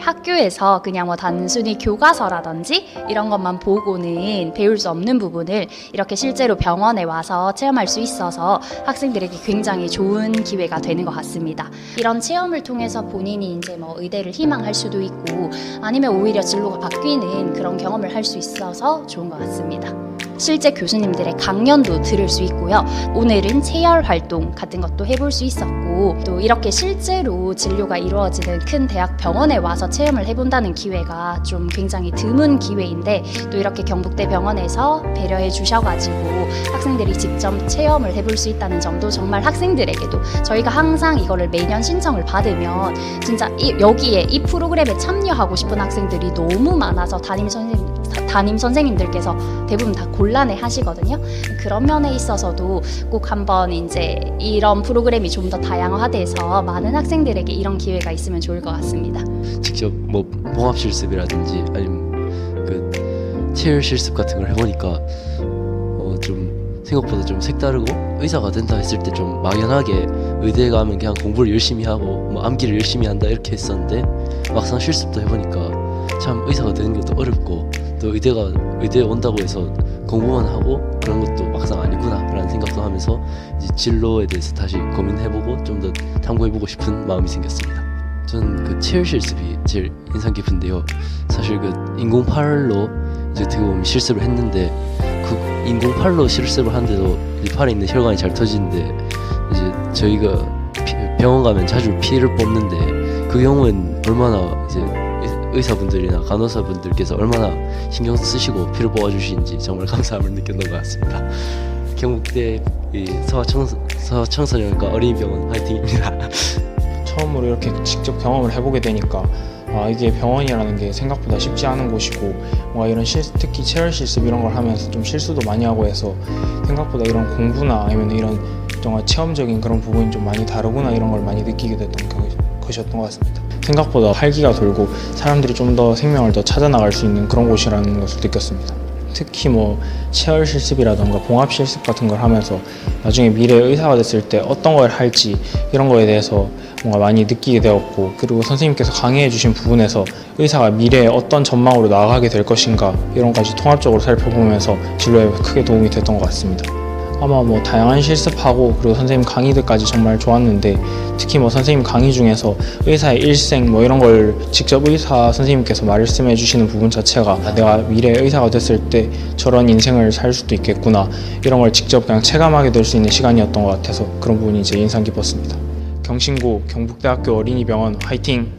학교에서 그냥 뭐 단순히 교과서라든지 이런 것만 보고는 배울 수 없는 부분을 이렇게 실제로 병원에 와서 체험할 수 있어서 학생들에게 굉장히 좋은 기회가 되는 것 같습니다. 이런 체험을 통해서 본인이 이제 뭐 의대를 희망할 수도 있고 아니면 오히려 진로가 바뀌는 그런 경험을 할 수 있어서 좋은 것 같습니다. 실제 교수님들의 강연도 들을 수 있고요. 오늘은 체열 활동 같은 것도 해볼 수 있었고 또 이렇게 실제로 진료가 이루어지는 큰 대학 병원에 와서 체험을 해본다는 기회가 좀 굉장히 드문 기회인데 또 이렇게 경북대 병원에서 배려해 주셔가지고 학생들이 직접 체험을 해볼 수 있다는 점도 정말 학생들에게도 저희가 항상 이거를 매년 신청을 받으면 진짜 여기에 이 프로그램에 참여하고 싶은 학생들이 너무 많아서 담임 선생님들께서 대부분 다 곤란해 하시거든요. 그런 면에 있어서도 꼭 한번 이제 이런 프로그램이 좀 더 다양화돼서 많은 학생들에게 이런 기회가 있으면 좋을 것 같습니다. 직접 뭐 봉합 실습이라든지 아니면 그 체열 실습 같은 걸 해보니까 좀 생각보다 좀 색다르고 의사가 된다 했을 때 좀 막연하게 의대 가면 그냥 공부를 열심히 하고 뭐 암기를 열심히 한다 이렇게 했었는데 막상 실습도 해보니까 참 의사가 되는 것도 어렵고 또 의대에 온다고 해서 공부만 하고 그런 것도 막상 아니구나 라는 생각도 하면서 이제 진로에 대해서 다시 고민해보고 좀 더 탐구해보고 싶은 마음이 생겼습니다. 저는 그 체열 실습이 제일 인상 깊은데요. 사실 그 인공팔로 이제 어떻게 보면 실습을 했는데 그 인공팔로 실습을 하는데도 이 팔에 있는 혈관이 잘 터지는데 이제 저희가 병원 가면 자주 피를 뽑는데 그 경우엔 얼마나 이제 의사분들이나 간호사분들께서 얼마나 신경 쓰시고 피를 뽑아주시는지 정말 감사함을 느꼈던 것 같습니다. 경북대 서청소년과 어린이병원 화이팅입니다. 처음으로 이렇게 직접 경험을 해보게 되니까 이게 병원이라는 게 생각보다 쉽지 않은 곳이고 뭔가 이런 특히 체열 실습 이런 걸 하면서 좀 실수도 많이 하고 해서 생각보다 이런 공부나 아니면 이런 정말 체험적인 그런 부분이 좀 많이 다르구나 이런 걸 많이 느끼게 됐던 것이었던 것 같습니다. 생각보다 활기가 돌고 사람들이 좀 더 생명을 더 찾아나갈 수 있는 그런 곳이라는 것을 느꼈습니다. 특히 뭐 체열 실습이라던가 봉합 실습 같은 걸 하면서 나중에 미래 의사가 됐을 때 어떤 걸 할지 이런 거에 대해서 뭔가 많이 느끼게 되었고 그리고 선생님께서 강의해 주신 부분에서 의사가 미래에 어떤 전망으로 나아가게 될 것인가 이런 것까지 통합적으로 살펴보면서 진로에 크게 도움이 됐던 것 같습니다. 아마 뭐 다양한 실습하고 그리고 선생님 강의들까지 정말 좋았는데 특히 뭐 선생님 강의 중에서 의사의 일생 뭐 이런 걸 직접 의사 선생님께서 말씀해 주시는 부분 자체가 내가 미래 의사가 됐을 때 저런 인생을 살 수도 있겠구나 이런 걸 직접 그냥 체감하게 될 수 있는 시간이었던 것 같아서 그런 부분이 이제 인상 깊었습니다. 경신고 경북대학교 어린이병원 화이팅!